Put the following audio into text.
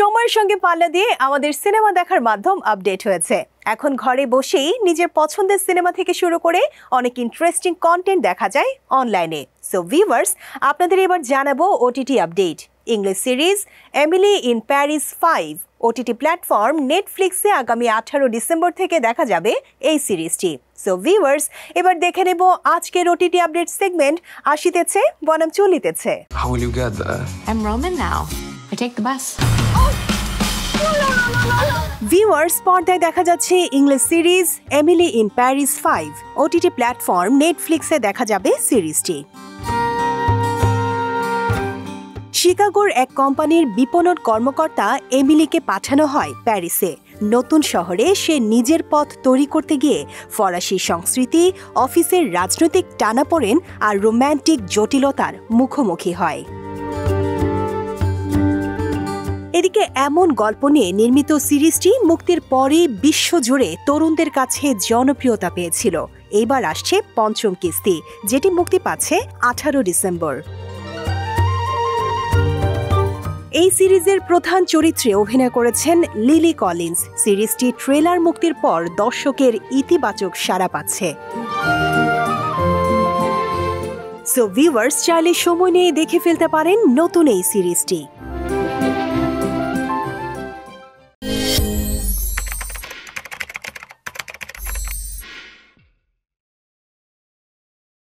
সময়ের সঙ্গে পাল্লা দিয়ে আমাদের সিনেমা দেখার মাধ্যম আপডেট হয়েছে। এখন ঘরে বসেই নিজের পছন্দের সিনেমা থেকে শুরু করে অনেক ইন্টারেস্টিং কন্টেন্ট দেখা যায় অনলাইনে। সো ভিউয়ার্স, আপনাদের এবার জানাবো OTT update. English series Emily in Paris 5 OTT platform নেটফ্লিক্সে আগামী 18 ডিসেম্বর থেকে দেখা যাবে এই সিরিজটি। সো ভিউয়ার্স, এবার দেখে নেব আজকের ওটিটি আপডেট সেগমেন্ট আসিতেছে বনাম চলিতেছে। How will you get there? I'm Roman now. I take the bus. Viewers, পর্দায় দেখা যাচ্ছে English series Emily in Paris 5 OTT platform নেটফ্লিক্সে দেখা যাবে সিরিজটি। শিকাগোর এক কোম্পানির বিপণন কর্মকর্তা এমিলিকে পাঠানো হয় প্যারিসে। নতুন শহরে সে নিজের পথ তৈরি করতে গিয়ে ফরাসি সংস্কৃতি, অফিসের রাজনৈতিক টানাপোড়েন আর রোম্যান্টিক জটিলতার মুখোমুখি হয়। এদিকে এমন গল্প নিয়ে নির্মিত সিরিজটি মুক্তির পরই বিশ্বজুড়ে তরুণদের কাছে জনপ্রিয়তা পেয়েছিল। এইবার আসছে পঞ্চম কিস্তি, যেটি মুক্তি পাচ্ছে 18 ডিসেম্বর। এই সিরিজের প্রধান চরিত্রে অভিনয় করেছেন লিলি কলিন্স। সিরিজটি ট্রেলার মুক্তির পর দর্শকের ইতিবাচক সাড়া পাচ্ছে। সো ভিউয়ার্স, চাইলে সময় নিয়ে দেখে ফেলতে পারেন নতুন এই সিরিজটি।